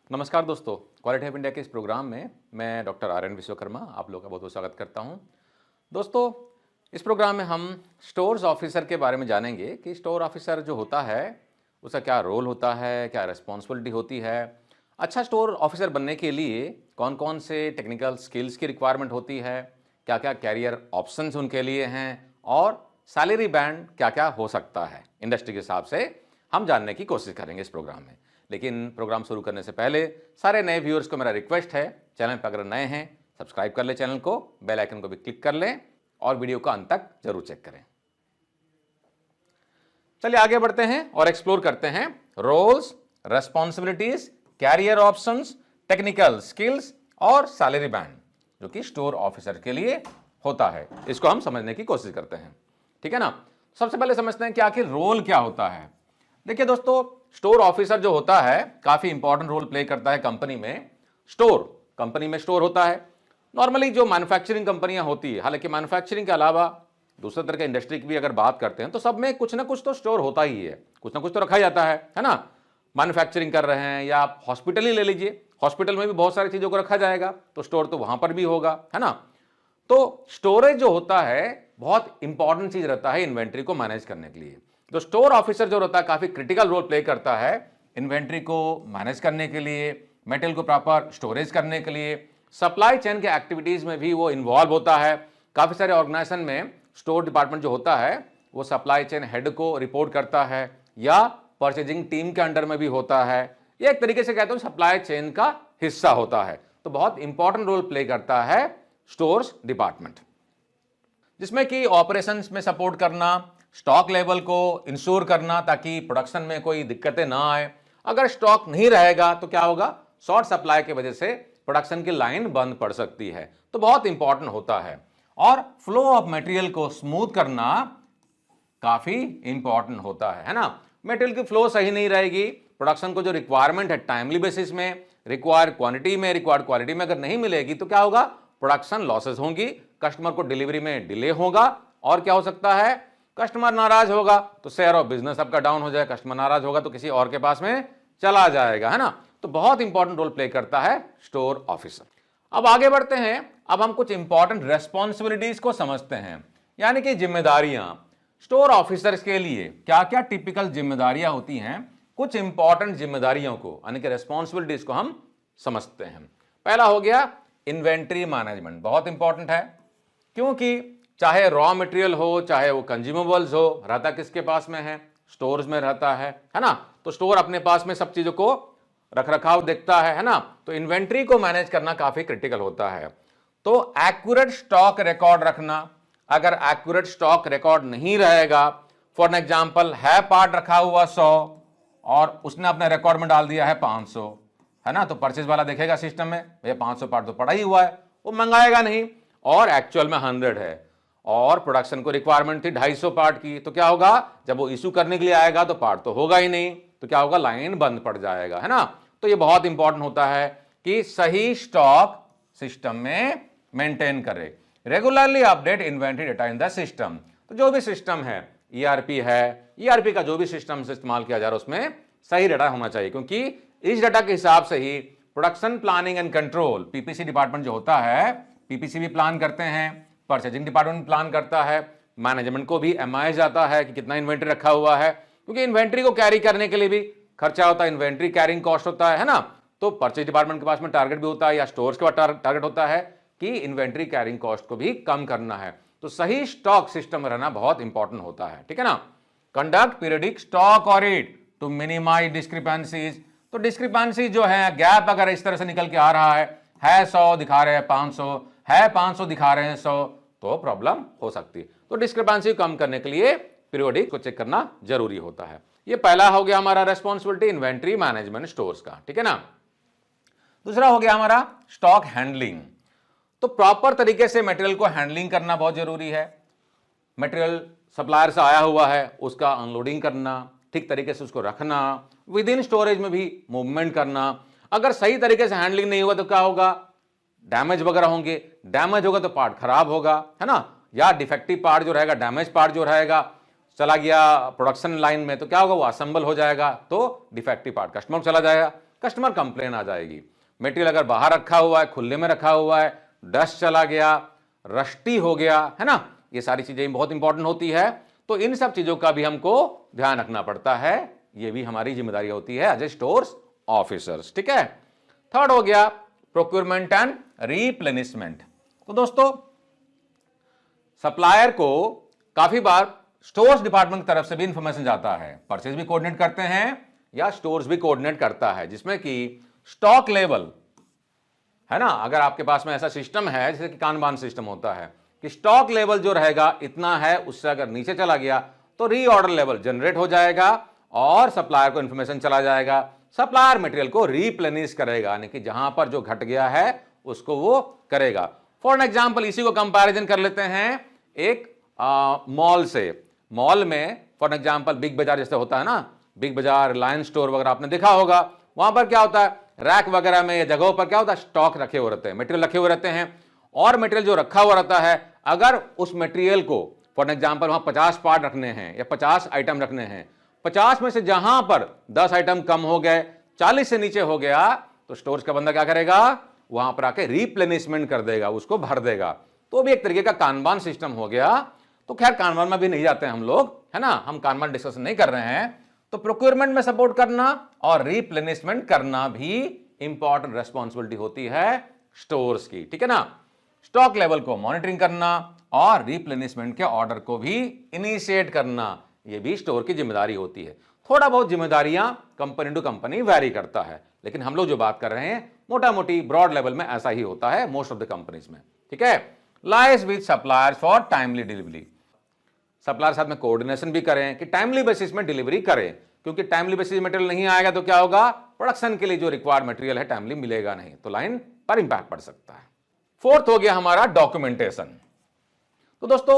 नमस्कार दोस्तों, quality of India के इस प्रोग्राम में मैं डॉक्टर आर एन विश्वकर्मा आप लोगों का बहुत बहुत स्वागत करता हूं। दोस्तों, इस प्रोग्राम में हम स्टोर्स ऑफिसर के बारे में जानेंगे कि स्टोर ऑफिसर जो होता है उसका क्या रोल होता है, क्या रिस्पॉन्सिबिलिटी होती है। अच्छा स्टोर ऑफिसर बनने के लिए कौन कौन से टेक्निकल स्किल्स की रिक्वायरमेंट होती है, क्या क्या कैरियर ऑप्शंस उनके लिए हैं और सैलरी बैंड क्या क्या हो सकता है इंडस्ट्री के हिसाब से हम जानने की कोशिश करेंगे इस प्रोग्राम में। लेकिन प्रोग्राम शुरू करने से पहले सारे नए व्यूअर्स को मेरा रिक्वेस्ट है, चैनल पर अगर नए हैं सब्सक्राइब कर ले चैनल को, बेल आइकन को भी क्लिक कर लें और वीडियो को अंत तक जरूर चेक करें। चलिए आगे बढ़ते हैं और एक्सप्लोर करते हैं roles, responsibilities, career options, technical skills और सैलरी बैंड जो कि स्टोर ऑफिसर के लिए होता है। इसको हम समझने की कोशिश करते हैं, ठीक है ना। सबसे पहले समझते हैं कि आखिर रोल क्या होता है। देखिए दोस्तों, स्टोर ऑफिसर जो होता है काफी इंपॉर्टेंट रोल प्ले करता है कंपनी में। कंपनी में स्टोर होता है। नॉर्मली जो मैन्युफैक्चरिंग कंपनियां होती है, हालांकि मैन्युफैक्चरिंग के अलावा दूसरे तरह के इंडस्ट्री की भी अगर बात करते हैं तो सब में कुछ ना कुछ तो स्टोर होता ही है, कुछ ना कुछ तो रखा जाता है ना। मैन्युफैक्चरिंग कर रहे हैं या आप हॉस्पिटल ही ले लीजिए, हॉस्पिटल में भी बहुत सारी चीजों को रखा जाएगा तो स्टोर तो वहां पर भी होगा, है ना। तो स्टोरेज जो होता है बहुत इंपॉर्टेंट चीज रहता है इन्वेंट्री को मैनेज करने के लिए। तो स्टोर ऑफिसर जो रहता है काफी क्रिटिकल रोल प्ले करता है इन्वेंट्री को मैनेज करने के लिए, मेटेरियल को प्रॉपर स्टोरेज करने के लिए, सप्लाई चेन के एक्टिविटीज में भी वो इन्वॉल्व होता है। काफी सारे ऑर्गेनाइजेशन में स्टोर डिपार्टमेंट जो होता है वो सप्लाई चेन हेड को रिपोर्ट करता है या परचेजिंग टीम के अंडर में भी होता है। ये एक तरीके से कहते हैं सप्लाई चेन का हिस्सा होता है। तो बहुत इंपॉर्टेंट रोल प्ले करता है स्टोर्स डिपार्टमेंट, जिसमें कि ऑपरेशंस में सपोर्ट करना, स्टॉक लेवल को इंश्योर करना ताकि प्रोडक्शन में कोई दिक्कतें ना आए। अगर स्टॉक नहीं रहेगा तो क्या होगा, शॉर्ट सप्लाई की वजह से प्रोडक्शन की लाइन बंद पड़ सकती है। तो बहुत इंपॉर्टेंट होता है। और फ्लो ऑफ मटेरियल को स्मूथ करना काफी इंपॉर्टेंट होता है ना। मटेरियल की फ्लो सही नहीं रहेगी, प्रोडक्शन को जो रिक्वायरमेंट है टाइमली बेसिस में, रिक्वायर्ड क्वांटिटी में अगर नहीं मिलेगी तो क्या होगा, प्रोडक्शन लॉसेस होंगी, कस्टमर को डिलीवरी में डिले होगा और क्या हो सकता है, कस्टमर नाराज होगा तो शेयर ऑफ बिजनेस आपका डाउन हो जाएगा, कस्टमर नाराज होगा तो किसी और के पास में चला जाएगा, है ना। तो बहुत इंपॉर्टेंट रोल प्ले करता है स्टोर ऑफिसर। अब आगे बढ़ते हैं, अब हम कुछ इंपॉर्टेंट रेस्पॉन्सिबिलिटीज को समझते हैं, यानी कि जिम्मेदारियां। स्टोर ऑफिसर्स के लिए क्या क्या टिपिकल जिम्मेदारियां होती हैं, कुछ इंपॉर्टेंट जिम्मेदारियों को यानी कि रेस्पॉन्सिबिलिटीज को हम समझते हैं। पहला हो गया इन्वेंट्री मैनेजमेंट, बहुत इंपॉर्टेंट है क्योंकि चाहे रॉ मटेरियल हो चाहे वो कंज्यूमेबल्स हो, रहता किसके पास में है, स्टोर्स में रहता है ना। तो स्टोर अपने पास में सब चीजों को रख रखाव देखता है ना। तो इन्वेंट्री को मैनेज करना काफी क्रिटिकल होता है। तो एक्यूरेट स्टॉक रिकॉर्ड रखना, अगर एक्यूरेट स्टॉक रिकॉर्ड नहीं रहेगा, फॉर एग्जाम्पल है पार्ट रखा हुआ 100 और उसने अपने रिकॉर्ड में डाल दिया है 500, है ना। तो परचेज वाला देखेगा सिस्टम में, भैया 500 पार्ट तो पड़ा ही हुआ है, वो मंगाएगा नहीं, और एक्चुअल में 100 है और प्रोडक्शन को रिक्वायरमेंट थी 250 पार्ट की। तो क्या होगा, जब वो इशू करने के लिए आएगा तो पार्ट तो होगा ही नहीं, तो क्या होगा, लाइन बंद पड़ जाएगा, है ना। तो ये बहुत इंपॉर्टेंट होता है कि सही स्टॉक सिस्टम में मेंटेन करे, regularly update inventory data in the system. तो जो भी सिस्टम है, ईआरपी है, ईआरपी का जो भी सिस्टम से इस्तेमाल किया जा रहा है उसमें सही डेटा होना चाहिए, क्योंकि इस डेटा के हिसाब से ही production planning and control, PPC department जो होता है, पीपीसी भी प्लान करते हैं, परचेजिंग डिपार्टमेंट प्लान करता है, मैनेजमेंट को भी एमआई जाता है कि कितना इन्वेंट्री रखा हुआ है, क्योंकि इन्वेंट्री को कैरी करने के लिए भी खर्चा होता है, इन्वेंट्री कैरिंग कॉस्ट होता है ना। तो परचेज डिपार्टमेंट के पास में टारगेट भी होता है या स्टोर्स के पास टारगेट होता है कि इन्वेंट्री कैरिंग कॉस्ट को भी कम करना है। तो सही स्टॉक सिस्टम में रहना बहुत इंपॉर्टेंट होता है, ठीक है ना। Conduct periodic stock audit to minimize discrepancies. तो डिस्क्रिपेंसी जो है, गैप अगर इस तरह से निकल के आ रहा है 100 दिखा रहे हैं 500, है 500 दिखा रहे हैं 100, तो प्रॉब्लम हो सकती है। तो डिस्क्रिपेंसी कम करने के लिए पीरियोडिक को चेक करना जरूरी होता है। ये पहला हो गया हमारा रेस्पॉन्सिबिलिटी इन्वेंट्री मैनेजमेंट स्टोर्स का, ठीक है ना। दूसरा हो गया हमारा स्टॉक हैंडलिंग। तो प्रॉपर तरीके से मटेरियल को हैंडलिंग करना बहुत जरूरी है। मटेरियल सप्लायर से आया हुआ है, उसका अनलोडिंग करना, ठीक तरीके से उसको रखना, विद इन स्टोरेज में भी मूवमेंट करना। अगर सही तरीके से हैंडलिंग नहीं हुआ तो क्या होगा, डैमेज वगैरह होंगे, डैमेज होगा तो पार्ट खराब होगा, है ना, या डिफेक्टिव पार्ट जो रहेगा, डैमेज पार्ट जो रहेगा चला गया प्रोडक्शन लाइन में तो क्या होगा, वो असेंबल हो जाएगा तो डिफेक्टिव पार्ट कस्टमर को चला जाएगा। कस्टमर कंप्लेन आ जाएगी। मटेरियल अगर बाहर रखा हुआ है, खुले में रखा हुआ है, डस्ट चला गया, रस्टी हो गया, है ना, ये सारी चीजें बहुत इंपॉर्टेंट होती है। तो इन सब चीजों का भी हमको ध्यान रखना पड़ता है, ये भी हमारी जिम्मेदारी होती है एज ए स्टोर्स ऑफिसर्स। ठीक है। थर्ड हो गया प्रोक्योरमेंट एंड रीप्लेनिशमेंट। तो दोस्तों सप्लायर को काफी बार स्टोर्स डिपार्टमेंट की तरफ से भी इंफॉर्मेशन जाता है, परचेज भी कोऑर्डिनेट करते हैं या स्टोर्स भी कोऑर्डिनेट करता है, जिसमें कि स्टॉक लेवल, है ना, अगर आपके पास में ऐसा सिस्टम है जैसे कि कानबान सिस्टम होता है कि स्टॉक लेवल जो रहेगा इतना है, उससे अगर नीचे चला गया तो रीऑर्डर लेवल जनरेट हो जाएगा और सप्लायर को इंफॉर्मेशन चला जाएगा, सप्लायर मटेरियल को रीप्लेनिश करेगा, यानी कि जहां पर जो घट गया है उसको वो करेगा। फॉर एग्जाम्पल इसी को कंपैरिजन कर लेते हैं एक मॉल से। मॉल में फॉर एग्जाम्पल बिग बाजार जैसे होता है ना, बिग बाजार, रिलायंस स्टोर वगैरह आपने देखा होगा, वहां पर क्या होता है, रैक वगैरह में या जगहों पर क्या होता है, स्टॉक रखे हुए रहते हैं, मटेरियल रखे हुए रहते हैं। और मटेरियल जो रखा हुआ रहता है, अगर उस मटेरियल को फॉर एग्जाम्पल वहां 50 पार्ट रखने हैं या 50 आइटम रखने हैं, 50 में से जहां पर 10 आइटम कम हो गए, 40 से नीचे हो गया, तो स्टोर्स का बंदा क्या करेगा, वहां पर आके रिप्लेनिशमेंट कर देगा, उसको भर देगा। तो भी एक तरीके का कानबान सिस्टम हो गया। तो खैर कानबान में भी नहीं जाते हैं हम लोग, है ना, हम कानबान डिस्कशन नहीं कर रहे हैं। तो प्रोक्योरमेंट में सपोर्ट करना और रिप्लेनिशमेंट करना भी इंपॉर्टेंट रेस्पॉन्सिबिलिटी होती है स्टोर्स की। ठीक है ना, स्टॉक लेवल को मॉनिटरिंग करना और रिप्लेनिशमेंट के ऑर्डर को भी इनिशिएट करना, यह भी स्टोर की जिम्मेदारी होती है। थोड़ा बहुत जिम्मेदारियां कंपनी टू कंपनी वैरी करता है, लेकिन हम लोग जो बात कर रहे हैं मोटा मोटी ब्रॉड लेवल में ऐसा ही होता है मोस्ट ऑफ द कंपनीज में। ठीक है। Lies with suppliers for timely delivery, supplier साथ में कोऑर्डिनेशन भी करें कि टाइमली बेसिस में डिलीवरी करें, क्योंकि टाइमली बेसिस मटेरियल नहीं आएगा तो क्या होगा, प्रोडक्शन के लिए जो रिक्वायर्ड मटेरियल है टाइमली मिलेगा नहीं, तो लाइन पर इंपैक्ट पड़ सकता है। फोर्थ हो गया हमारा डॉक्यूमेंटेशन। तो दोस्तों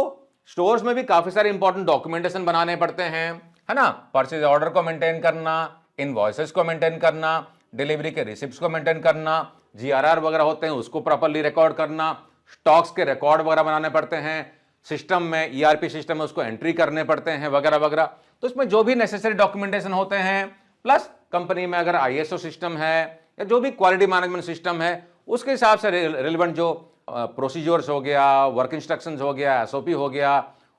स्टोर्स में भी काफी सारे इंपॉर्टेंट डॉक्यूमेंटेशन बनाने पड़ते हैं, है ना, परचेज ऑर्डर को मेंटेन करना, इनवॉइसेस को मेंटेन करना, डिलीवरी के रिसिप्ट्स को मेंटेन करना, जीआरआर वगैरह होते हैं उसको प्रॉपर्ली रिकॉर्ड करना, स्टॉक्स के रिकॉर्ड वगैरह बनाने पड़ते हैं, सिस्टम में ईआरपी सिस्टम में उसको एंट्री करने पड़ते हैं वगैरह वगैरह। तो इसमें जो भी नेसेसरी डॉक्यूमेंटेशन होते हैं, प्लस कंपनी में अगर आईएसओ सिस्टम है या जो भी क्वालिटी मैनेजमेंट सिस्टम है उसके हिसाब से रिलेवेंट जो प्रोसीजर्स हो गया, वर्क इंस्ट्रक्शंस हो गया, एसओपी हो गया,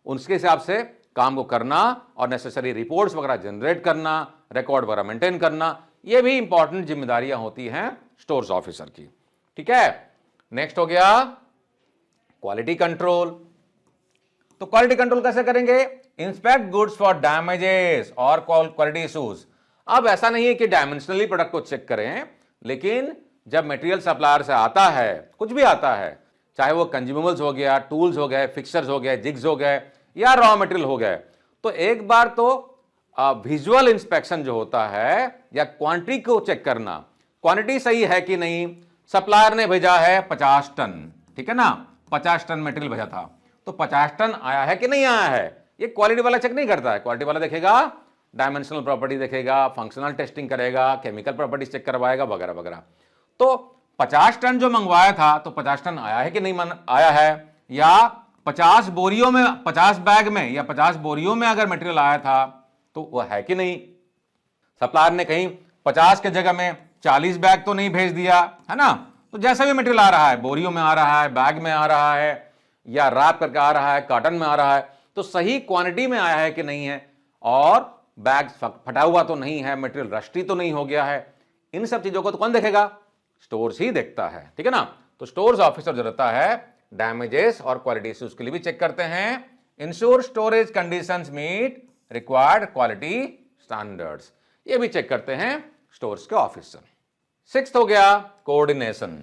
उसके हिसाब से काम को करना और नेसेसरी रिपोर्ट्स वगैरह जनरेट करना, रिकॉर्ड वगैरह मेंटेन करना, ये भी इंपॉर्टेंट जिम्मेदारियां होती हैं स्टोर्स ऑफिसर की। ठीक है। नेक्स्ट हो गया क्वालिटी कंट्रोल। तो क्वालिटी कंट्रोल कैसे करेंगे, इंस्पेक्ट गुड्स फॉर डैमेजेस और क्वालिटी इश्यूज। अब ऐसा नहीं है कि डायमेंशनली प्रोडक्ट को चेक करें, लेकिन जब मटेरियल सप्लायर से आता है, कुछ भी आता है, चाहे वो कंज्यूमेबल्स हो गया, टूल्स हो गए, फिक्सर्स हो गए, जिग्स हो गए या रॉ मटेरियल हो गए, तो एक बार तो विजुअल इंस्पेक्शन जो होता है या क्वांटिटी को चेक करना, क्वांटिटी सही है कि नहीं। सप्लायर ने भेजा है 50 टन, ठीक है ना, 50 टन मटेरियल भेजा था, तो 50 टन आया है कि नहीं आया है, ये क्वालिटी वाला चेक नहीं करता है। क्वालिटी वाला देखेगा, डायमेंशनल प्रॉपर्टी देखेगा, फंक्शनल टेस्टिंग करेगा, केमिकल प्रॉपर्टी चेक करवाएगा वगैरह वगैरह। तो 50 टन जो मंगवाया था, तो 50 टन आया है कि नहीं आया है, या 50 बोरियों में, 50 बैग में या 50 बोरियों में अगर मटेरियल आया था तो वह है कि नहीं। सप्लायर ने कहीं 50 के जगह में 40 बैग तो नहीं भेज दिया, है ना। तो जैसा भी मटेरियल आ रहा है, बोरियों में आ रहा है, बैग में आ रहा है, या रैप करके आ रहा है, कॉटन में आ रहा है, तो सही क्वांटिटी में आया है कि नहीं है, और बैग फटा हुआ तो नहीं है, मटेरियल रस्टी तो नहीं हो गया है। इन सब चीजों को तो कौन देखेगा, स्टोर्स ही देखता है। ठीक है ना। तो स्टोर्स ऑफिसर जो रहता है डैमेजेस और क्वालिटी इश्यूज के लिए भी चेक करते हैं। Ensure storage conditions meet required quality standards, ये भी चेक करते हैं स्टोर्स के ऑफिसर। सिक्स्थ हो गया कोऑर्डिनेशन।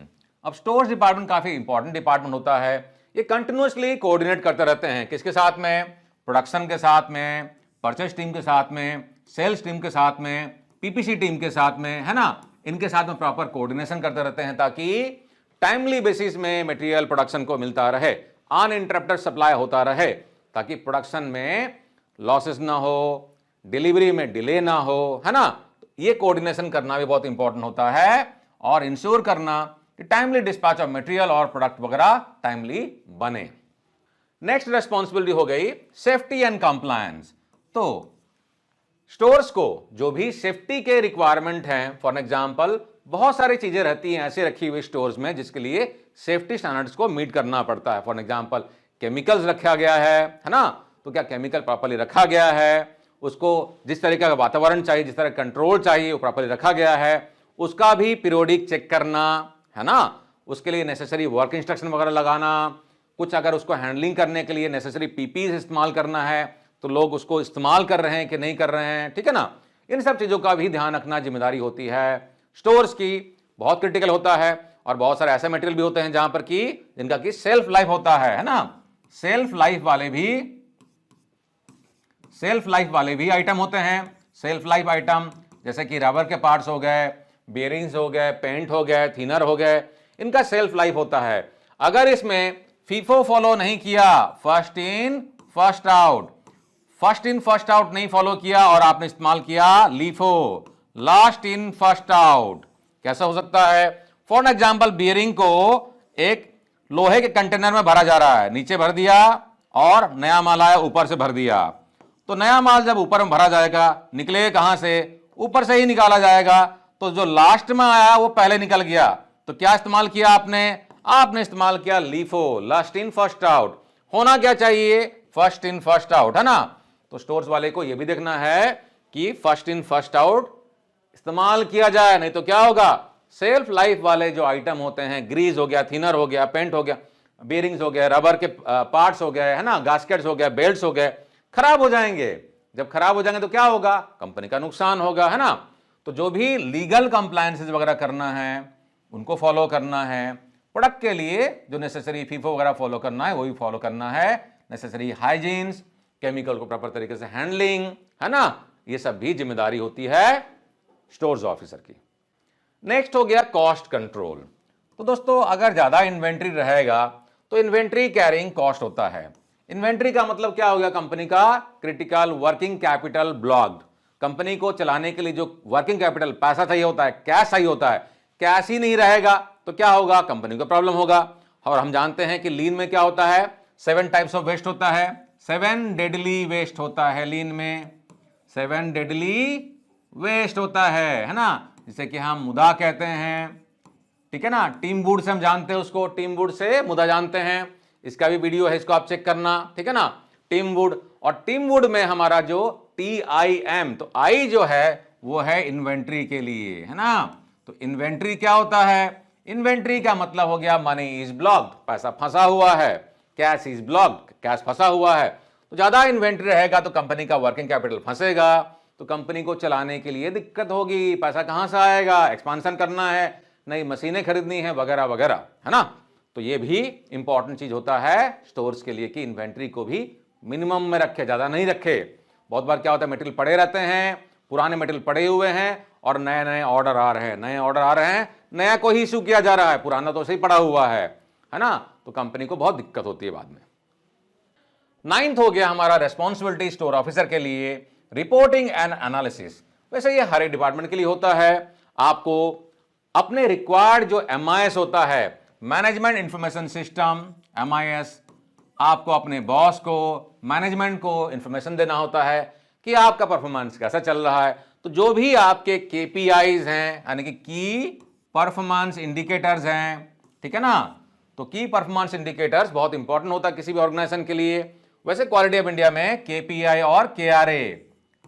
अब स्टोर्स डिपार्टमेंट काफी इंपॉर्टेंट डिपार्टमेंट होता है, ये कंटिन्यूअसली कोऑर्डिनेट करते रहते हैं, किसके साथ में, प्रोडक्शन के साथ में, परचेज टीम के साथ में, सेल्स टीम के साथ में, पीपीसी टीम के साथ में, है ना, इनके साथ में प्रॉपर कोऑर्डिनेशन करते रहते हैं ताकि टाइमली बेसिस में मटेरियल प्रोडक्शन को मिलता रहे, अनइंटरप्टेड सप्लाई होता रहे, ताकि प्रोडक्शन में लॉसेस ना हो, डिलीवरी में डिले ना हो, है ना। ये कोऑर्डिनेशन करना भी बहुत इंपॉर्टेंट होता है और इंश्योर करना कि टाइमली डिस्पैच ऑफ मटेरियल और प्रोडक्ट वगैरह टाइमली बने। नेक्स्ट रेस्पॉन्सिबिलिटी हो गई सेफ्टी एंड कंप्लायंस। तो स्टोर्स को जो भी सेफ्टी के रिक्वायरमेंट हैं, फॉर एग्जांपल बहुत सारी चीजें रहती हैं ऐसे रखी हुई स्टोर्स में जिसके लिए सेफ्टी स्टैंडर्ड्स को मीट करना पड़ता है। फॉर एग्जांपल केमिकल्स रखा गया है ना, तो क्या केमिकल प्रॉपर्ली रखा गया है, उसको जिस तरह का वातावरण चाहिए, जिस तरह कंट्रोल चाहिए वो प्रॉपर्ली रखा गया है, उसका भी पीरियोडिक चेक करना है ना, उसके लिए नेसेसरी वर्क इंस्ट्रक्शन वगैरह लगाना, कुछ अगर उसको हैंडलिंग करने के लिए नेसेसरी पीपीई इस्तेमाल करना है तो लोग उसको इस्तेमाल कर रहे हैं कि नहीं कर रहे हैं, ठीक है ना। इन सब चीजों का भी ध्यान रखना जिम्मेदारी होती है स्टोर्स की, बहुत क्रिटिकल होता है। और बहुत सारे ऐसे मटेरियल भी होते हैं जहां पर कि जिनका कि सेल्फ लाइफ होता है ना, सेल्फ लाइफ वाले भी आइटम होते हैं। सेल्फ लाइफ आइटम जैसे कि रबर के पार्ट्स हो गए, बेयरिंग्स हो गए, पेंट हो गए, थिनर हो गए, इनका सेल्फ लाइफ होता है। अगर इसमें फीफो फॉलो नहीं किया, फर्स्ट इन फर्स्ट आउट नहीं फॉलो किया और आपने इस्तेमाल किया LIFO, last in first out, कैसा हो सकता है? फॉर एग्जाम्पल बियरिंग को एक लोहे के कंटेनर में भरा जा रहा है, नीचे भर दिया और नया माल आया ऊपर से भर दिया, तो नया माल जब ऊपर में भरा जाएगा निकलेगा कहां से? ऊपर से ही निकाला जाएगा। तो जो लास्ट में आया वो पहले निकल गया, तो क्या इस्तेमाल किया आपने इस्तेमाल किया LIFO, last in first out. होना क्या चाहिए? फर्स्ट इन फर्स्ट आउट, है ना। तो स्टोर्स वाले को यह भी देखना है कि फर्स्ट इन फर्स्ट आउट इस्तेमाल किया जाए, नहीं तो क्या होगा? सेल्फ लाइफ वाले जो आइटम होते हैं, ग्रीज हो गया, थिनर हो गया, पेंट हो गया, बेयरिंग्स हो गया, रबर के पार्ट्स हो गए, है ना, गास्केट्स हो गए, बेल्ट्स हो गए, खराब हो जाएंगे। जब खराब हो जाएंगे तो क्या होगा? कंपनी का नुकसान होगा, है ना। तो जो भी लीगल कंप्लायंसेस वगैरह करना है उनको फॉलो करना है। प्रोडक्ट के लिए जो नेसेसरी फीफो वगैरह फॉलो करना है वो भी फॉलो करना है। नेसेसरी हाइजीन्स, केमिकल को प्रॉपर तरीके से हैंडलिंग, है ना, ये सब भी जिम्मेदारी होती है स्टोर्स ऑफिसर की। नेक्स्ट हो गया कॉस्ट कंट्रोल। तो दोस्तों अगर ज्यादा इन्वेंट्री रहेगा तो इन्वेंट्री कैरिंग कॉस्ट होता है। इन्वेंट्री का मतलब क्या हो गया? कंपनी का critical working capital blocked. Company को चलाने के लिए जो वर्किंग कैपिटल पैसा चाहिए होता है, कैश चाहिए होता है, कैश ही नहीं रहेगा तो क्या होगा? कंपनी को प्रॉब्लम होगा। और हम जानते हैं कि लीन में क्या होता है? 7 टाइप्स ऑफ वेस्ट होता है, 7 डेडली वेस्ट होता है लीन में, 7 डेडली वेस्ट होता है ना, जिसे कि हम मुदा कहते हैं, ठीक है ना। टीम वुड से हम जानते हैं उसको, टीम वुड से मुदा जानते हैं, इसका भी वीडियो है, इसको आप चेक करना, ठीक है ना। टीम वुड, और टीम वुड में हमारा जो TIM, तो आई जो है वो है इन्वेंट्री के लिए, है ना। तो इन्वेंट्री क्या होता है? इन्वेंट्री का मतलब हो गया मनी इज ब्लॉक्ड, पैसा फंसा हुआ है, कैश इज ब्लॉक्ड, कैश फंसा हुआ है। तो ज्यादा इन्वेंट्री रहेगा तो कंपनी का वर्किंग कैपिटल फंसेगा, तो कंपनी को चलाने के लिए दिक्कत होगी, पैसा कहां से आएगा? एक्सपांशन करना है, नई मशीनें खरीदनी है, वगैरह वगैरह, है ना। तो ये भी इंपॉर्टेंट चीज होता है स्टोर्स के लिए कि इन्वेंट्री को भी मिनिमम में रखे, ज्यादा नहीं रखे। बहुत बार क्या होता है, मटेरियल पड़े रहते हैं, पुराने मटेरियल पड़े हुए हैं और नए नए ऑर्डर आ रहे हैं, नया को ही इशू किया जा रहा है, पुराना तो सही पड़ा हुआ है ना। तो कंपनी को बहुत दिक्कत होती है बाद में। 9th हो गया हमारा रेस्पॉन्सिबिलिटी स्टोर ऑफिसर के लिए, रिपोर्टिंग एंड एनालिसिस। वैसे ये हर एक डिपार्टमेंट के लिए होता है। आपको अपने रिक्वायर्ड जो MIS होता है, मैनेजमेंट इंफॉर्मेशन सिस्टम, MIS, आपको अपने बॉस को, मैनेजमेंट को इंफॉर्मेशन देना होता है कि आपका परफॉर्मेंस कैसा चल रहा है। तो जो भी आपके KPIs हैं, यानी कि की परफॉर्मेंस इंडिकेटर्स हैं, ठीक है ना। तो की परफॉर्मेंस इंडिकेटर्स बहुत इंपॉर्टेंट होता है किसी भी ऑर्गेनाइजेशन के लिए। वैसे क्वालिटी ऑफ इंडिया में KPI और KRA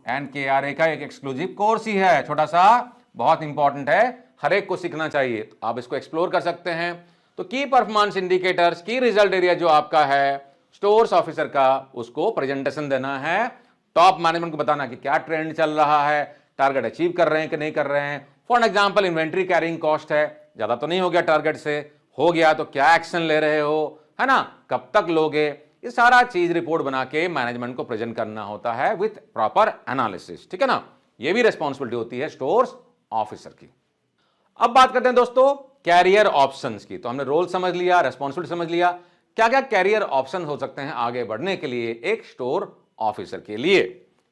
एंड KRA का एक एक्सक्लूसिव कोर्स ही है, छोटा सा, बहुत इंपॉर्टेंट है, हर एक को सीखना चाहिए। तो आप इसको एक्सप्लोर कर सकते हैं। तो की परफॉर्मेंस इंडिकेटर्स, की रिजल्ट एरिया जो आपका है स्टोर्स ऑफिसर का, उसको प्रेजेंटेशन देना है, टॉप मैनेजमेंट को बताना कि क्या ट्रेंड चल रहा है, टारगेट अचीव कर रहे हैं कि नहीं कर रहे हैं। For example inventory carrying cost है, ज्यादा तो नहीं हो गया टारगेट से, हो गया तो क्या एक्शन ले रहे हो, है ना, कब तक लोगे, ये सारा चीज रिपोर्ट बना के मैनेजमेंट को प्रेजेंट करना होता है विथ प्रॉपर एनालिसिस, ठीक है ना। ये भी रिस्पॉन्सिबिलिटी होती है स्टोर्स ऑफिसर की। अब बात करते हैं दोस्तों कैरियर ऑप्शंस की। तो हमने रोल समझ लिया, रेस्पॉन्सिबिलिटी समझ लिया, क्या क्या कैरियर ऑप्शन हो सकते हैं आगे बढ़ने के लिए एक स्टोर ऑफिसर के लिए,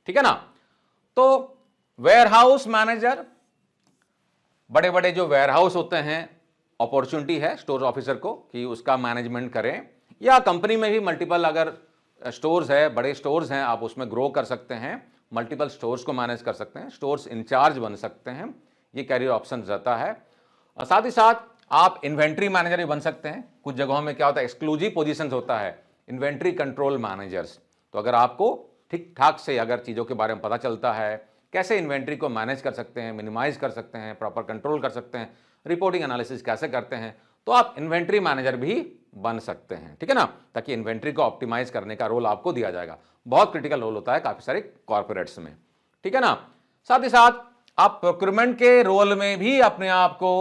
ठीक है ना। तो वेयरहाउस मैनेजर, बड़े बड़े जो वेयरहाउस होते हैं, अपॉर्चुनिटी है स्टोर ऑफिसर को कि उसका मैनेजमेंट करें, या कंपनी में भी मल्टीपल अगर स्टोर्स है, बड़े स्टोर्स हैं, आप उसमें ग्रो कर सकते हैं, मल्टीपल स्टोर्स को मैनेज कर सकते हैं, स्टोर्स इंचार्ज बन सकते हैं, ये कैरियर ऑप्शन रहता है। और साथ ही साथ आप इन्वेंट्री मैनेजर भी बन सकते हैं। कुछ जगहों में क्या होता है, एक्सक्लूसिव पोजीशंस होता है, इन्वेंट्री कंट्रोल मैनेजर्स। तो अगर आपको ठीक ठाक से अगर चीज़ों के बारे में पता चलता है, कैसे इन्वेंट्री को मैनेज कर सकते हैं, मिनिमाइज कर सकते हैं, प्रॉपर कंट्रोल कर सकते हैं, रिपोर्टिंग एनालिसिस कैसे करते हैं, तो आप इन्वेंट्री मैनेजर भी बन सकते हैं, ठीक है ना, ताकि इन्वेंट्री को ऑप्टिमाइज करने का रोल आपको दिया जाएगा। बहुत क्रिटिकल रोल होता है काफी सारे कॉर्पोरेट्स में, ठीक है ना। साथ ही साथ आप प्रोक्योरमेंट के रोल में भी अपने आप को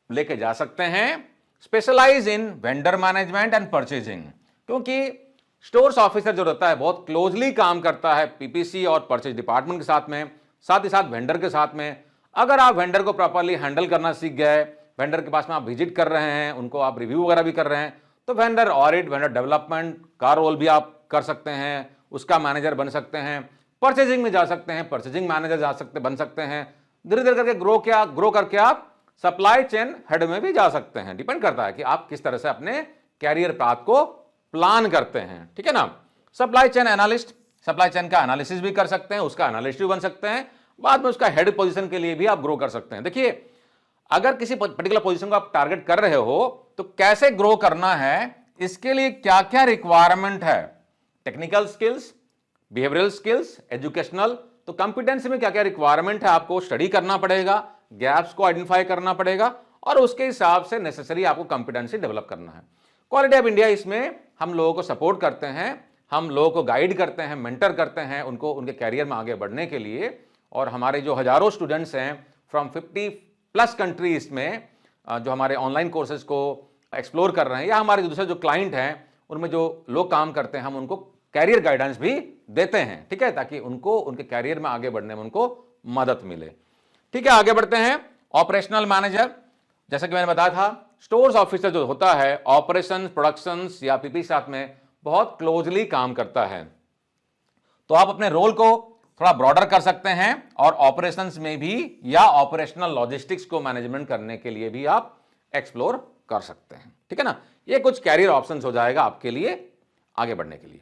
लेके जा सकते हैं, specialize in vendor management and purchasing, क्योंकि स्टोर्स ऑफिसर जो रहता है बहुत क्लोजली काम करता है पीपीसी और परचेज डिपार्टमेंट के साथ ही साथ वेंडर के साथ में। अगर आप वेंडर को प्रॉपरली हैंडल करना सीख गए, वेंडर के पास में आप विजिट कर रहे हैं, उनको आप रिव्यू वगैरह भी कर रहे हैं, तो वेंडर ऑडिट, वेंडर डेवलपमेंट का रोल भी आप कर सकते हैं, उसका मैनेजर बन सकते हैं, परचेजिंग में जा सकते हैं, परचेजिंग मैनेजर बन सकते हैं। धीरे धीरे करके ग्रो करके आप सप्लाई चेन हेड में भी जा सकते हैं। डिपेंड करता है कि आप किस तरह से अपने कैरियर पाथ को प्लान करते हैं, ठीक है ना। Supply chain analyst, supply chain का एनालिसिस भी कर सकते हैं, उसका एनालिस्ट भी बन सकते हैं, बाद में उसका हेड पोजीशन के लिए भी आप ग्रो कर सकते हैं। देखिए, अगर किसी पर्टिकुलर पोजीशन को आप टारगेट कर रहे हो तो कैसे ग्रो करना है, इसके लिए क्या क्या रिक्वायरमेंट है, technical skills, behavioural skills, educational, तो कॉम्पिटेंसी में क्या क्या रिक्वायरमेंट है आपको स्टडी करना पड़ेगा, गैप्स को आइडेंटिफाई करना पड़ेगा और उसके हिसाब से नेसेसरी आपको कॉम्पिटेंसी डेवलप करना है। क्वालिटी ऑफ इंडिया इसमें हम लोगों को सपोर्ट करते हैं, हम लोगों को गाइड करते हैं, मेंटर करते हैं उनको उनके कैरियर में आगे बढ़ने के लिए। और हमारे जो हजारों स्टूडेंट्स हैं फ्रॉम 50+ कंट्रीज में जो हमारे ऑनलाइन कोर्सेज को एक्सप्लोर कर रहे हैं, या हमारे दूसरे जो क्लाइंट हैं उनमें जो लोग काम करते हैं, हम उनको कैरियर गाइडेंस भी देते हैं, ठीक है, ताकि उनको उनके कैरियर में आगे बढ़ने में उनको मदद मिले। ठीक है, आगे बढ़ते हैं। ऑपरेशनल मैनेजर, जैसा कि मैंने बताया था, स्टोर्स ऑफिसर जो होता है ऑपरेशन, प्रोडक्शन या पीपी साथ में बहुत क्लोजली काम करता है। तो आप अपने रोल को थोड़ा ब्रॉडर कर सकते हैं और ऑपरेशंस में भी या ऑपरेशनल लॉजिस्टिक्स को मैनेजमेंट करने के लिए भी आप एक्सप्लोर कर सकते हैं, ठीक है ना। ये कुछ कैरियर ऑप्शंस हो जाएगा आपके लिए आगे बढ़ने के लिए।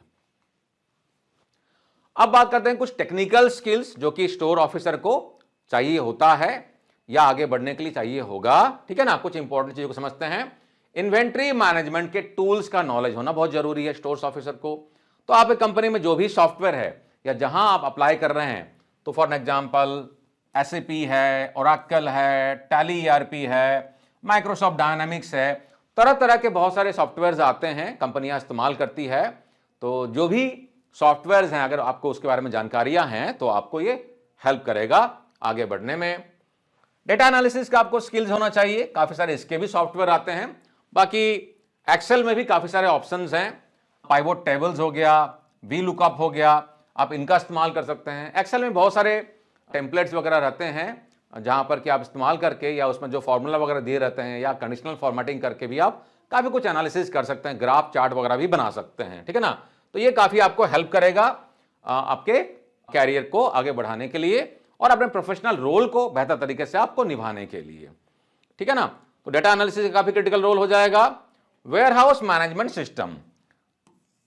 अब बात करते हैं कुछ टेक्निकल स्किल्स जो कि स्टोर ऑफिसर को चाहिए होता है या आगे बढ़ने के लिए चाहिए होगा, ठीक है ना। कुछ इंपॉर्टेंट चीजों को समझते हैं। इन्वेंट्री मैनेजमेंट के टूल्स का नॉलेज होना बहुत जरूरी है स्टोर्स ऑफिसर को। तो आप एक कंपनी में जो भी सॉफ्टवेयर है या जहां आप अप्लाई कर रहे हैं, तो फॉर एग्जांपल SAP है, ओरेकल है, टैली ERP है, माइक्रोसॉफ्ट डायनामिक्स है, तरह तरह के बहुत सारे सॉफ्टवेयर्स आते हैं, कंपनियां इस्तेमाल करती है। तो जो भी सॉफ्टवेयर्स हैं, अगर आपको उसके बारे में जानकारियां हैं तो आपको ये हेल्प करेगा आगे बढ़ने में। डेटा एनालिसिस का आपको स्किल्स होना चाहिए, काफी सारे इसके भी सॉफ्टवेयर आते हैं। बाकी एक्सेल में भी काफी सारे ऑप्शंस हैं, पाइवोट टेबल्स हो गया, VLOOKUP हो गया, आप इनका इस्तेमाल कर सकते हैं। एक्सेल में बहुत सारे टेम्पलेट्स वगैरह रहते हैं जहां पर कि आप इस्तेमाल करके या उसमें जो फॉर्मूला वगैरह दिए रहते हैं या कंडीशनल फॉर्मेटिंग करके भी आप काफी कुछ एनालिसिस कर सकते हैं, ग्राफ चार्ट वगैरह भी बना सकते हैं, ठीक है ना। तो ये काफी आपको हेल्प करेगा आपके कैरियर को आगे बढ़ाने के लिए और अपने प्रोफेशनल रोल को बेहतर तरीके से आपको निभाने के लिए, ठीक है ना। तो डेटा एनालिसिस का काफी क्रिटिकल रोल हो जाएगा। वेयरहाउस मैनेजमेंट सिस्टम,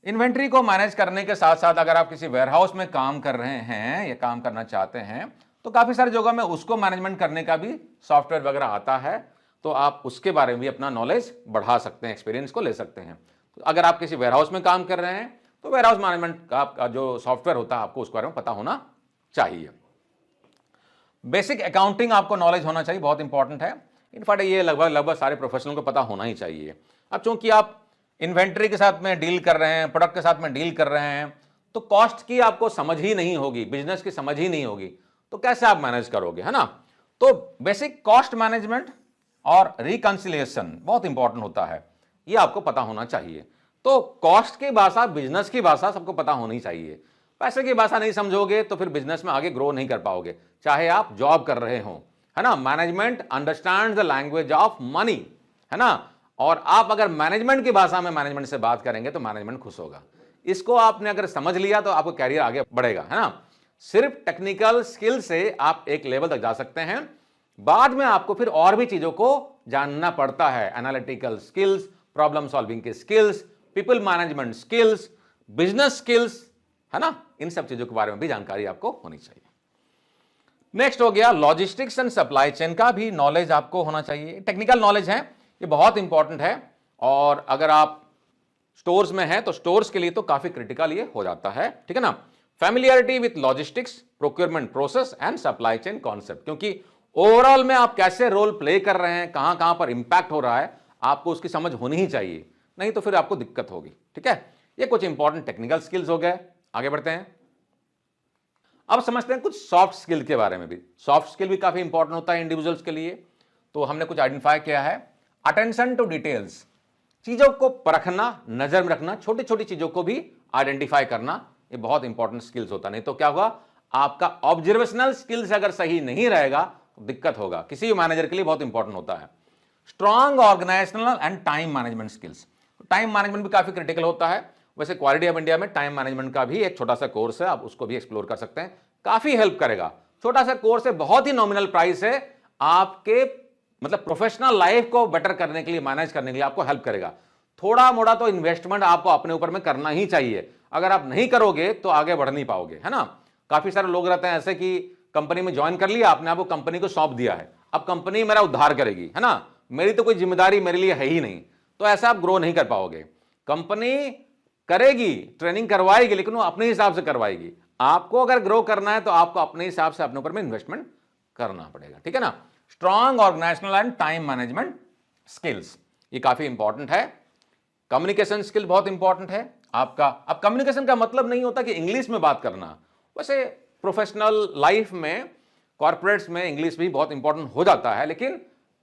इन्वेंट्री को मैनेज करने के साथ साथ अगर आप किसी वेयरहाउस में काम कर रहे हैं या काम करना चाहते हैं तो काफी सारी जगह में उसको मैनेजमेंट करने का भी सॉफ्टवेयर वगैरह आता है, तो आप उसके बारे में भी अपना नॉलेज बढ़ा सकते हैं, एक्सपीरियंस को ले सकते हैं। तो अगर आप किसी वेयरहाउस में काम कर रहे हैं तो वेयरहाउस मैनेजमेंट का जो सॉफ्टवेयर होता है आपको उसके बारे में पता होना चाहिए। बेसिक अकाउंटिंग आपको नॉलेज होना चाहिए, बहुत इंपॉर्टेंट है। इनफैक्ट ये लगभग सारे प्रोफेशनल को पता होना ही चाहिए। अब चूंकि आप इन्वेंट्री के साथ में डील कर रहे हैं, प्रोडक्ट के साथ में डील कर रहे हैं, तो कॉस्ट की आपको समझ ही नहीं होगी, बिजनेस की समझ ही नहीं होगी, तो कैसे आप मैनेज करोगे, है ना। तो बेसिक कॉस्ट मैनेजमेंट और रिकंसिलिएशन बहुत इंपॉर्टेंट होता है, ये आपको पता होना चाहिए। तो कॉस्ट की भाषा, बिजनेस की भाषा सबको पता होनी चाहिए। पैसे की भाषा नहीं समझोगे तो फिर बिजनेस में आगे ग्रो नहीं कर पाओगे, चाहे आप जॉब कर रहे हो, है ना। Management understand the language of money, है ना। और आप अगर मैनेजमेंट की भाषा में मैनेजमेंट से बात करेंगे तो मैनेजमेंट खुश होगा। इसको आपने अगर समझ लिया तो आपको कैरियर आगे बढ़ेगा, है ना। सिर्फ टेक्निकल स्किल से आप एक लेवल तक जा सकते हैं, बाद में आपको फिर और भी चीजों को जानना पड़ता है, एनालिटिकल स्किल्स, प्रॉब्लम सॉल्विंग के skills, people management skills, business skills, है ना। इन सब चीजों के बारे में भी जानकारी आपको होनी चाहिए। नेक्स्ट हो गया लॉजिस्टिक्स एंड सप्लाई चेन का भी नॉलेज आपको होना चाहिए। टेक्निकल नॉलेज है, ये बहुत इंपॉर्टेंट है, और अगर आप स्टोर्स में हैं तो स्टोर्स के लिए तो काफी क्रिटिकल ये हो जाता है, ठीक है ना। Familiarity with logistics, procurement process and supply chain concept, क्योंकि ओवरऑल में आप कैसे रोल प्ले कर रहे हैं, कहां कहां पर इंपैक्ट हो रहा है, आपको उसकी समझ होनी ही चाहिए, नहीं तो फिर आपको दिक्कत होगी, ठीक है। ये कुछ इंपॉर्टेंट टेक्निकल स्किल्स हो गए। आगे बढ़ते हैं, अब समझते हैं कुछ सॉफ्ट स्किल के बारे में भी। सॉफ्ट स्किल भी काफी इंपॉर्टेंट होता है इंडिविजुअल्स के लिए, तो हमने कुछ आइडेंटिफाई किया है। अटेंशन टू डिटेल्स, चीजों को परखना, नजर में रखना, छोटी छोटी चीजों को भी आइडेंटिफाई करना, ये बहुत इंपॉर्टेंट स्किल्स होता है। नहीं तो क्या होगा, आपका ऑब्जर्वेशनल स्किल्स अगर सही नहीं रहेगा तो दिक्कत होगा, किसी भी मैनेजर के लिए बहुत इंपॉर्टेंट होता है। Strong organizational and time management skills, time management भी काफी क्रिटिकल होता है। वैसे क्वालिटी ऑफ इंडिया में टाइम मैनेजमेंट का भी एक छोटा सा कोर्स है, आप उसको भी एक्सप्लोर कर सकते हैं, काफी हेल्प करेगा। छोटा सा कोर्स है, बहुत ही नॉमिनल प्राइस है, आपके मतलब प्रोफेशनल लाइफ को बेटर करने के लिए, मैनेज करने के लिए आपको हेल्प करेगा। थोड़ा मोड़ा तो इन्वेस्टमेंट आपको अपने ऊपर में करना ही चाहिए, अगर आप नहीं करोगे तो आगे बढ़ नहीं पाओगे, है ना। काफी सारे लोग रहते हैं ऐसे कि कंपनी में ज्वाइन कर लिया आपने, आपको कंपनी को सौंप दिया है, अब कंपनी मेरा उद्धार करेगी, है ना, मेरी तो कोई जिम्मेदारी मेरे लिए है ही नहीं, तो ऐसा आप ग्रो नहीं कर पाओगे। कंपनी करेगी, ट्रेनिंग करवाएगी, लेकिन वो अपने हिसाब से करवाएगी। आपको अगर ग्रो करना है तो आपको अपने हिसाब से अपने ऊपर में इन्वेस्टमेंट करना पड़ेगा, ठीक है ना। Strong organizational and time management skills, ये काफी इंपॉर्टेंट है। कम्युनिकेशन स्किल बहुत इंपॉर्टेंट है आपका। अब कम्युनिकेशन का मतलब नहीं होता कि इंग्लिश में बात करना, वैसे प्रोफेशनल लाइफ में, कॉर्पोरेट्स में इंग्लिश भी बहुत इंपॉर्टेंट हो जाता है, लेकिन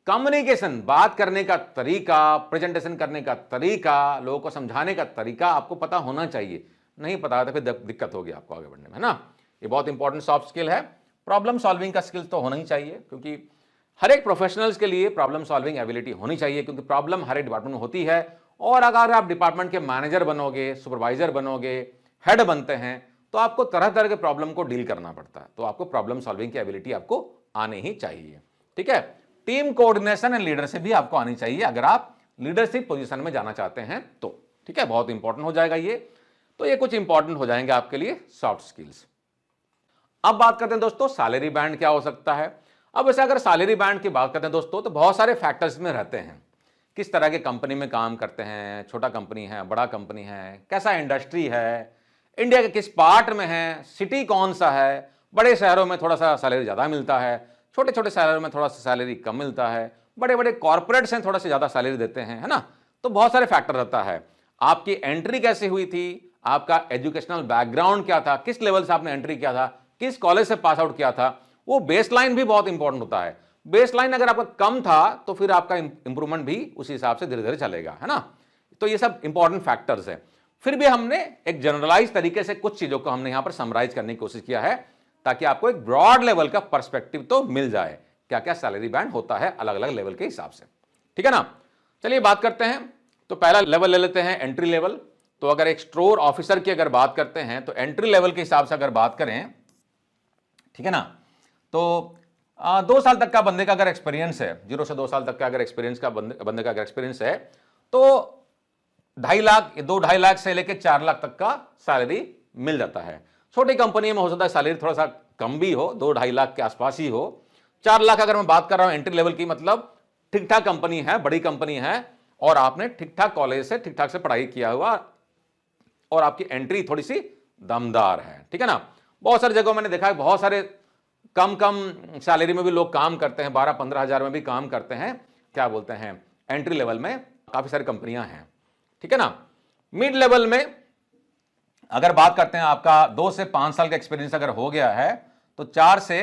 कम्युनिकेशन, बात करने का तरीका, प्रेजेंटेशन करने का तरीका, लोगों को समझाने का तरीका आपको पता होना चाहिए। नहीं पता है तो फिर दिक्कत होगी आपको आगे बढ़ने में, है ना। ये बहुत इंपॉर्टेंट सॉफ्ट स्किल है। प्रॉब्लम सॉल्विंग का स्किल तो होना ही चाहिए, क्योंकि हर एक प्रोफेशनल्स के लिए प्रॉब्लम सॉल्विंग एबिलिटी होनी चाहिए, क्योंकि प्रॉब्लम हर एक डिपार्टमेंट में होती है। और अगर आप डिपार्टमेंट के मैनेजर बनोगे, सुपरवाइजर बनोगे, हेड बनते हैं, तो आपको तरह तरह के प्रॉब्लम को डील करना पड़ता है, तो आपको प्रॉब्लम सॉल्विंग की एबिलिटी आपको आनी ही चाहिए, ठीक है। टीम कोऑर्डिनेशन एंड लीडरशिप भी आपको आनी चाहिए अगर आप लीडरशिप पोजीशन में जाना चाहते हैं तो, ठीक है, बहुत इंपॉर्टेंट हो जाएगा ये। तो ये कुछ इंपॉर्टेंट हो जाएंगे आपके लिए सॉफ्ट स्किल्स। अब बात करते हैं दोस्तों सैलरी बैंड क्या हो सकता है। अब वैसे अगर सैलरी बैंड की बात करते हैं दोस्तों, तो बहुत सारे फैक्टर्स में रहते हैं, किस तरह के कंपनी में काम करते हैं, छोटा कंपनी है, बड़ा कंपनी है, कैसा इंडस्ट्री है, इंडिया के किस पार्ट में है, सिटी कौन सा है, बड़े शहरों में थोड़ा सा सैलरी ज्यादा मिलता है, छोटे छोटे शहरों में थोड़ा सा सैलरी कम मिलता है, बड़े बड़े कॉर्पोरेट्स हैं थोड़ा सा ज्यादा सैलरी देते हैं, है ना। तो बहुत सारे फैक्टर रहता है। आपकी एंट्री कैसे हुई थी, आपका एजुकेशनल बैकग्राउंड क्या था, किस लेवल से आपने एंट्री किया था, किस कॉलेज से पास आउट किया था, वो बेसलाइन भी बहुत इंपॉर्टेंट होता है। बेसलाइन अगर आपका कम था तो फिर आपका इंप्रूवमेंट भी उसी हिसाब से धीरे धीरे चलेगा, है ना। तो ये सब इंपॉर्टेंट फैक्टर्स है। फिर भी हमने एक जनरलाइज तरीके से कुछ चीजों को हमने यहां पर समराइज करने की कोशिश किया है, ताकि आपको एक ब्रॉड लेवल का पर्सपेक्टिव तो मिल जाए, क्या क्या सैलरी बैंड होता है अलग अलग लेवल के हिसाब से, ठीक है ना। चलिए बात करते हैं, तो पहला लेवल ले लेते हैं एंट्री लेवल। तो अगर एक स्टोर ऑफिसर की अगर बात करते हैं तो एंट्री लेवल के हिसाब से अगर बात करें, ठीक है ना, तो 2 साल तक का बंदे का अगर एक्सपीरियंस है, 0 से 2 साल तक का अगर एक्सपीरियंस का बंदे का अगर एक्सपीरियंस है, तो 2.5 लाख 2-2.5 लाख से लेकर 4 लाख तक का सैलरी मिल जाता है। छोटी कंपनी में हो सकता है सैलरी थोड़ा सा कम भी हो, 2-2.5 लाख के आसपास ही हो। 4 लाख अगर मैं बात कर रहा हूं एंट्री लेवल की, मतलब ठीक ठाक कंपनी है, बड़ी कंपनी है, और आपने ठीक ठाक कॉलेज से ठीक ठाक से पढ़ाई किया हुआ, और आपकी एंट्री थोड़ी सी दमदार है, ठीक है ना। बहुत सारी जगहों मैंने देखा है, बहुत सारे कम सैलरी में भी लोग काम करते हैं, 12-15 हजार में भी काम करते हैं, क्या बोलते हैं, एंट्री लेवल में काफी सारी कंपनियां हैं, ठीक है ना। मिड लेवल में अगर बात करते हैं, आपका 2 से 5 साल का एक्सपीरियंस अगर हो गया है तो 4 से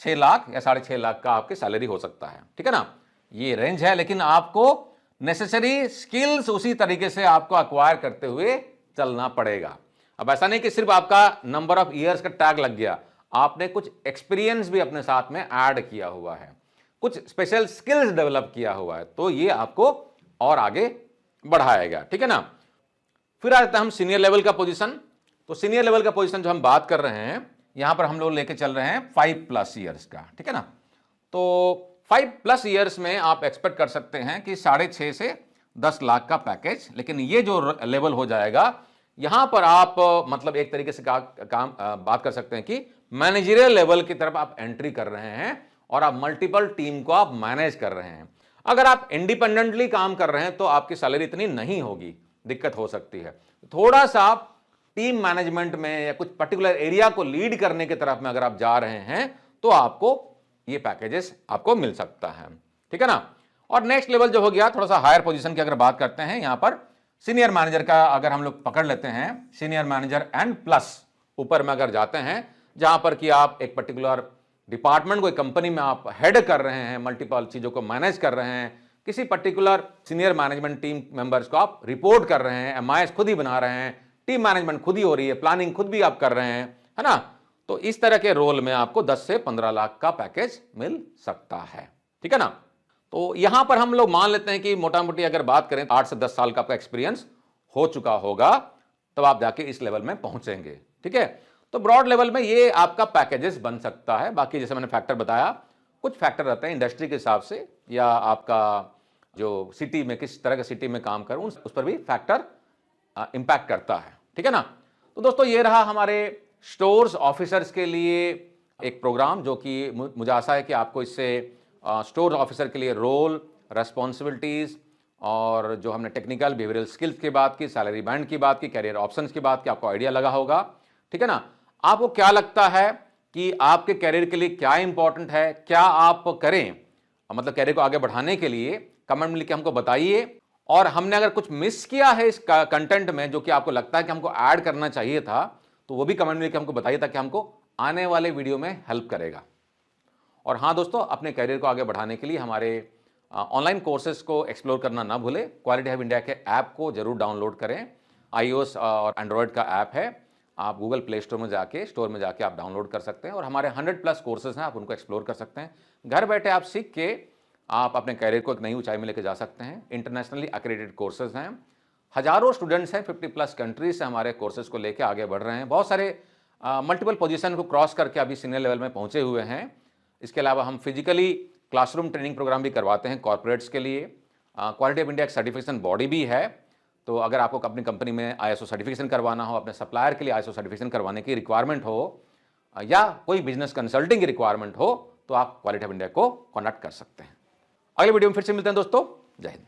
6 लाख या 6.5 लाख का आपकी सैलरी हो सकता है, ठीक है ना। ये रेंज है, लेकिन आपको नेसेसरी स्किल्स उसी तरीके से आपको अक्वायर करते हुए चलना पड़ेगा। अब ऐसा नहीं कि सिर्फ आपका नंबर ऑफ ईयर्स का टैग लग गया, आपने कुछ एक्सपीरियंस भी अपने साथ में ऐड किया हुआ है, कुछ स्पेशल स्किल्स डेवलप किया हुआ है, तो ये आपको और आगे बढ़ाएगा, ठीक है ना। फिर आ जाता है हम सीनियर लेवल का पोजीशन। तो सीनियर लेवल का पोजीशन जो हम बात कर रहे हैं, यहां पर हम लोग लेके चल रहे हैं 5+ ईयर्स का, ठीक है ना। तो 5+ ईयर्स में आप एक्सपेक्ट कर सकते हैं कि 6.5 से 10 लाख का पैकेज, लेकिन ये जो लेवल हो जाएगा यहां पर आप मतलब एक तरीके से बात कर सकते हैं कि मैनेजरियल लेवल की तरफ आप एंट्री कर रहे हैं और आप मल्टीपल टीम को आप मैनेज कर रहे हैं। अगर आप इंडिपेंडेंटली काम कर रहे हैं तो आपकी सैलरी इतनी नहीं होगी, दिक्कत हो सकती है। थोड़ा सा आप टीम मैनेजमेंट में या कुछ पर्टिकुलर एरिया को लीड करने की तरफ में अगर आप जा रहे हैं तो आपको ये पैकेजेस आपको मिल सकता है, ठीक है ना। और नेक्स्ट लेवल जो हो गया थोड़ा सा हायर पोजीशन की अगर बात करते हैं, यहां पर सीनियर मैनेजर का अगर हम लोग पकड़ लेते हैं, सीनियर मैनेजर एंड प्लस ऊपर में अगर जाते हैं, जहां पर कि आप एक पर्टिकुलर डिपार्टमेंट कोई कंपनी में आप हेड कर रहे हैं, मल्टीपल चीजों को मैनेज कर रहे हैं, किसी particular senior management team members को आप रिपोर्ट कर रहे हैं, एमआईएस खुद ही बना रहे हैं, टीम मैनेजमेंट खुद ही हो रही है, प्लानिंग खुद भी आप कर रहे हैं, है ना। तो इस तरह के रोल में आपको 10 से 15 लाख का पैकेज मिल सकता है, ठीक है ना। तो यहां पर हम लोग मान लेते हैं कि मोटा मोटी अगर बात करें 8 से 10 साल का आपका एक्सपीरियंस हो चुका होगा, तब आप जाके इस लेवल में पहुंचेंगे, ठीक है। तो ब्रॉड लेवल में ये आपका पैकेजेस बन सकता है। बाकी जैसे मैंने फैक्टर बताया, कुछ फैक्टर रहते हैं इंडस्ट्री के हिसाब से या आपका जो सिटी में किस तरह के सिटी में काम करूं उस पर भी फैक्टर इंपैक्ट करता है, ठीक है ना। तो दोस्तों ये रहा हमारे स्टोर्स ऑफिसर्स के लिए एक प्रोग्राम, जो कि मुझे आशा है कि आपको इससे स्टोर ऑफिसर के लिए रोल, रेस्पॉन्सिबिलिटीज और जो हमने टेक्निकल बिहेवियरल स्किल्स की बात की, सैलरी बैंड की बात की, कैरियर ऑप्शंस की बात की, आपको आइडिया लगा होगा, ठीक है ना। आपको क्या लगता है कि आपके कैरियर के लिए क्या इंपॉर्टेंट है, क्या आप करें, मतलब कैरियर को आगे बढ़ाने के लिए कमेंट में लिख के हमको बताइए। और हमने अगर कुछ मिस किया है इस कंटेंट में जो कि आपको लगता है कि हमको ऐड करना चाहिए था, तो वो भी कमेंट में लिख के हमको बताइए, ताकि हमको आने वाले वीडियो में हेल्प करेगा। और हाँ दोस्तों, अपने कैरियर को आगे बढ़ाने के लिए हमारे ऑनलाइन कोर्सेज को एक्सप्लोर करना ना भूलें। क्वालिटी हब इंडिया के ऐप को जरूर डाउनलोड करें। iOS और एंड्रॉयड का ऐप है, आप गूगल प्ले स्टोर में जाके आप डाउनलोड कर सकते हैं और हमारे 100+ कोर्सेज हैं, आप उनको एक्सप्लोर कर सकते हैं। घर बैठे आप सीख के आप अपने कैरियर को एक नई ऊंचाई में लेकर जा सकते हैं। इंटरनेशनली एक्रेडिटेड कोर्सेज हैं, हजारों स्टूडेंट्स हैं 50+ कंट्रीज से हमारे कोर्सेज को लेकर आगे बढ़ रहे हैं। बहुत सारे मल्टीपल पोजीशन को क्रॉस करके अभी सीनियर लेवल में पहुंचे हुए हैं। इसके अलावा हम फिजिकली क्लासरूम ट्रेनिंग प्रोग्राम भी करवाते हैं कॉर्पोरेट्स के लिए। क्वालिटी ऑफ इंडिया एक सर्टिफिकेशन बॉडी भी है, तो अगर आपको अपनी कंपनी में ISO सर्टिफिकेशन करवाना हो, अपने सप्लायर के लिए ISO सर्टिफिकेशन करवाने की रिक्वायरमेंट हो, या कोई बिजनेस कंसल्टिंग की रिक्वायरमेंट हो, तो आप क्वालिटी ऑफ इंडिया को कॉन्टैक्ट कर सकते हैं। अगले वीडियो में फिर से मिलते हैं दोस्तों। जय हिंद।